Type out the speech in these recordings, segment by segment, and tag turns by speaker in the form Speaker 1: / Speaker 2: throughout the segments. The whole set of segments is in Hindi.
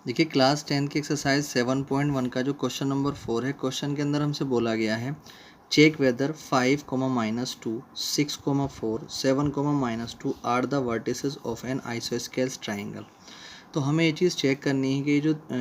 Speaker 1: देखिए क्लास 10 की एक्सरसाइज 7.1 का जो क्वेश्चन नंबर 4 है, क्वेश्चन के अंदर हमसे बोला गया है check whether 5, -2, 6, 4, 7, -2 are the vertices of an isosceles triangle. तो हमें ये चीज़ चेक करनी है कि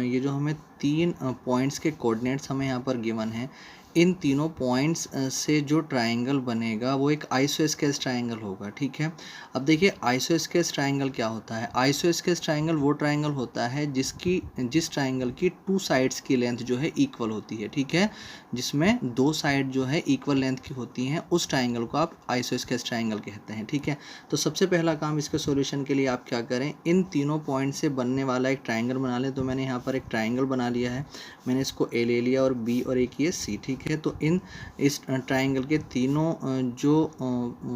Speaker 1: ये जो हमें तीन पॉइंट्स के कोऑर्डिनेट्स हमें यहाँ पर गिवन है, इन तीनों पॉइंट्स से जो ट्राइंगल बनेगा वो एक आइसोस्केल्स ट्राइंगल होगा। ठीक है, अब देखिए आइसोस्केल्स ट्राइंगल क्या होता है। आइसोस्केल्स ट्राइंगल वो ट्राइंगल होता है जिस ट्राइंगल की टू साइड्स की लेंथ जो है इक्वल होती है। ठीक है, जिसमें दो साइड जो है इक्वल लेंथ की होती हैं, उस ट्राइंगल को आप आइसोस्केल्स ट्राइंगल कहते हैं। ठीक है, तो सबसे पहला काम इसके सॉल्यूशन के लिए आप क्या करें, इन तीनों पॉइंट से बनने वाला एक ट्राइंगल बना लें। तो मैंने यहाँ पर एक ट्राइंगल बना लिया है, मैंने इसको ए ले लिया और बी और एक ये सी। ठीक है, तो इस ट्राइंगल के तीनों जो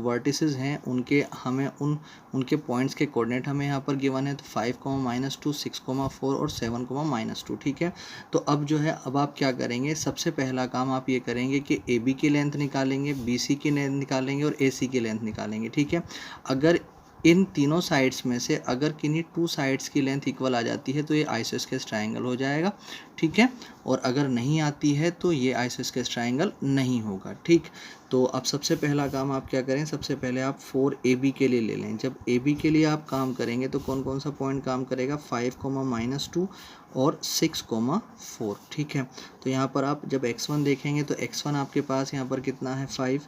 Speaker 1: वर्टिसेस हैं उनके पॉइंट्स के कोऑर्डिनेट हमें यहाँ पर गिवन है। तो 5, -2, 6, 4 और 7, -2। ठीक है, तो अब आप क्या करेंगे, सबसे पहला काम आप ये करेंगे कि ए बी की लेंथ निकालेंगे, बी सी की लेंथ निकालेंगे और ए सी की लेंथ निकालेंगे। ठीक है, अगर इन तीनों साइड्स में से अगर किन्हीं टू साइड्स की लेंथ इक्वल आ जाती है तो ये आइसोस्केल्स ट्राइंगल हो जाएगा। ठीक है, और अगर नहीं आती है तो ये आइसोस्केल्स ट्राइंगल नहीं होगा। ठीक, तो अब सबसे पहला काम आप क्या करें, सबसे पहले आप 4AB के लिए ले लें। जब AB के लिए आप काम करेंगे तो कौन कौन सा पॉइंट काम करेगा, 5, -2 और 6, 4। ठीक है, तो यहाँ पर आप जब x1 देखेंगे तो x1 आपके पास यहाँ पर कितना है 5,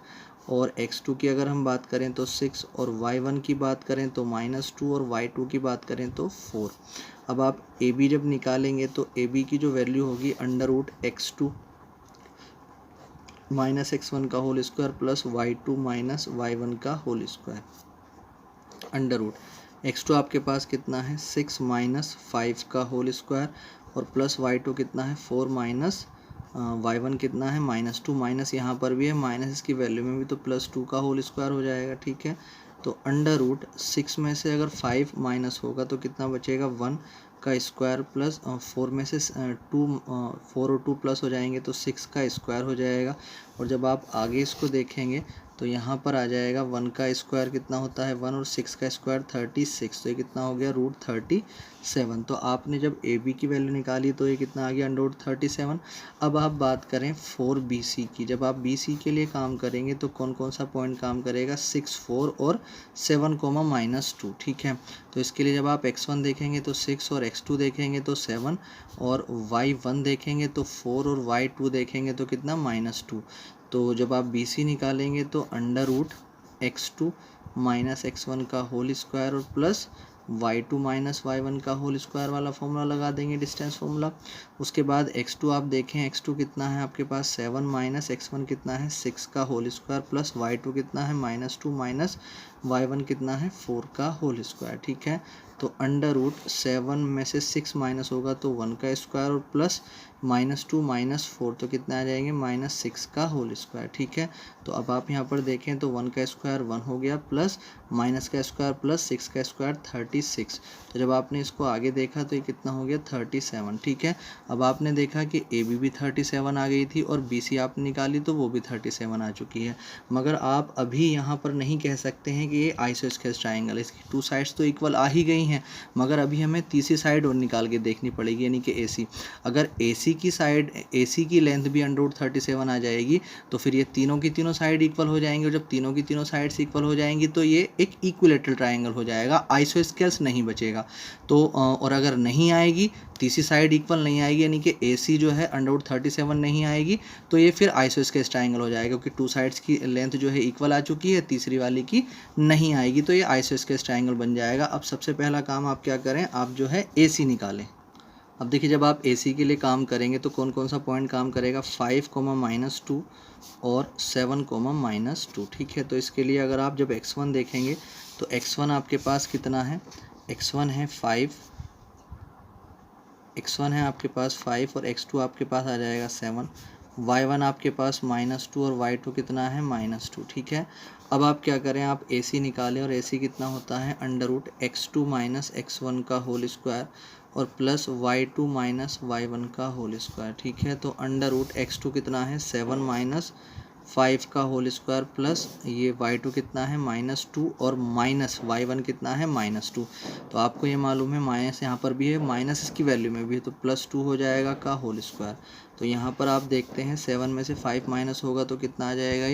Speaker 1: और x2 की अगर हम बात करें तो 6, और y1 की बात करें तो -2 और y2 की बात करें तो 4। अब आप AB जब निकालेंगे तो AB की जो वैल्यू होगी √x2 -x1 का whole square plus y2 -y1 का होल स्क्वायर √x2 आपके पास कितना है 6 -5 का होल स्क्वायर और प्लस y2 कितना है 4 y1 कितना है -2, माइनस यहाँ पर भी है, माइनस इसकी वैल्यू में भी तो +2 का होल स्क्वायर हो जाएगा। ठीक है, तो √6 में से अगर 5 माइनस होगा तो कितना बचेगा 1 का स्क्वायर प्लस 4 में से 4 और 2 प्लस हो जाएंगे तो 6 का स्क्वायर हो जाएगा। और जब आप आगे इसको देखेंगे तो यहाँ पर आ जाएगा 1 का स्क्वायर कितना होता है 1 और 6 का स्क्वायर 36, तो ये कितना हो गया √37। तो आपने जब ए बी की वैल्यू निकाली तो ये कितना आ गया √37। अब आप बात करें 4BC की, जब आप BC के लिए काम करेंगे तो कौन कौन सा पॉइंट काम करेगा 6, 4 और 7, -2। ठीक है, तो इसके लिए जब आप x1 देखेंगे तो 6 और x2 देखेंगे तो 7 और y1 देखेंगे तो 4 और y2 देखेंगे तो कितना -2। तो जब आप BC निकालेंगे तो √x2 -x1 का होल स्क्वायर और प्लस y2 -y1 का होल स्क्वायर वाला फॉर्मूला लगा देंगे, डिस्टेंस फॉर्मूला। उसके बाद x2 आप देखें, x2 कितना है आपके पास 7 -x1 कितना है 6 का होल स्क्वायर प्लस y2 कितना है -2 y1 कितना है 4 का होल स्क्वायर। ठीक है, तो √7 में से 6 माइनस होगा तो 1 का स्क्वायर और प्लस -2 -4 तो कितना आ जाएंगे -6 का होल स्क्वायर। ठीक है, तो अब आप यहाँ पर देखें तो 1 का स्क्वायर 1 हो गया प्लस माइनस का स्क्वायर प्लस 6 का स्क्वायर 36। तो जब आपने इसको आगे देखा तो ये कितना हो गया 37। ठीक है, अब आपने देखा कि ए बी भी 37 आ गई थी और BC आपने निकाली तो वो भी 37 आ चुकी है। मगर आप अभी यहाँ पर नहीं कह सकते हैं कि ये आइसोस्केल्स ट्राइंगल, इसकी टू साइड्स तो इक्वल आ ही गई हैं, मगर अभी हमें तीसरी साइड और निकाल के देखनी पड़ेगी, यानी कि AC। अगर AC की साइड, AC की लेंथ भी √37 आ जाएगी तो फिर ये तीनों की तीनों साइड इक्वल हो जाएंगे, और जब तीनों की तीनों साइड्स इक्वल हो जाएंगी तो ये एक इक्विलेटरल ट्राइंगल हो जाएगा, आइसोस्केल्स नहीं बचेगा। तो और अगर नहीं आएगी, तीसरी साइड इक्वल नहीं आएगी, यानी कि AC जो है √37 नहीं आएगी, तो ये फिर आइसोस्केल्स ट्राइंगल हो जाएगा, क्योंकि टू साइड्स की लेंथ जो है इक्वल आ चुकी है, तीसरी वाली की नहीं आएगी, तो ये आइसोस्केल्स ट्राइंगल बन जाएगा। अब सबसे पहला काम आप क्या करें, आप जो है AC निकालें। अब देखिए जब आप AC के लिए काम करेंगे तो कौन कौन सा पॉइंट काम करेगा 5, -2 और 7, -2। ठीक है, तो इसके लिए अगर आप जब x1 देखेंगे तो x1 आपके पास कितना है, x1 है 5, x1 है आपके पास 5 और x2 आपके पास आ जाएगा 7, y1 आपके पास -2 और y2 कितना है -2। ठीक है, अब आप क्या करें, आप AC निकालें और AC कितना होता है √x2 -x1 का होल स्क्वायर और प्लस y2 -y1 का होल स्क्वायर। ठीक है, तो √x2 कितना है 7 5 का होल स्क्वायर प्लस ये y2 कितना है -2 और माइनस y1 कितना है -2। तो आपको ये मालूम है माइनस यहाँ पर भी है, माइनस इसकी वैल्यू में भी है, तो +2 हो जाएगा का होल स्क्वायर। तो यहाँ पर आप देखते हैं 7 में से 5 माइनस होगा तो कितना आ जाएगा,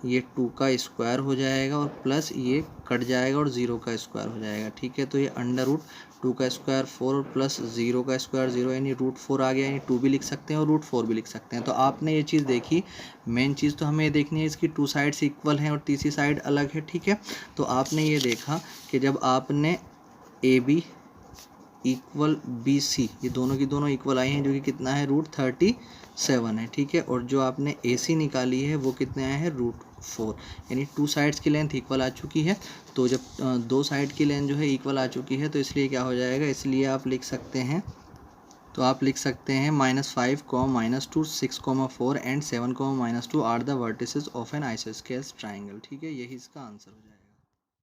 Speaker 1: ये 2 का स्क्वायर हो जाएगा और प्लस ये कट जाएगा और 0 का स्क्वायर हो जाएगा। ठीक है, तो ये √2 का स्क्वायर 4 और प्लस 0 का स्क्वायर 0, यानी √4 आ गया, यानी 2 भी लिख सकते हैं और √4 भी लिख सकते हैं। तो आपने ये चीज़ देखी, मेन चीज़ तो हमें ये देखनी है इसकी 2 साइड्स इक्वल हैं और तीसरी साइड अलग है। ठीक है, तो आपने ये देखा कि जब आपने AB इक्वल BC, ये दोनों की दोनों इक्वल आई हैं, जो कि कितना है √37 है। ठीक है, और जो आपने AC निकाली है वो कितने आए हैं √4, यानी 2 साइड्स की लेंथ इक्वल आ चुकी है। तो जब 2 साइड की लेंथ जो है इक्वल आ चुकी है तो इसलिए क्या हो जाएगा, इसलिए आप लिख सकते हैं, तो आप लिख सकते हैं -5, -2, 6, 4 and 7, -2 are the vertices of an आइसोस्केल ट्राइंगल। ठीक है, यही इसका आंसर हो जाएगा।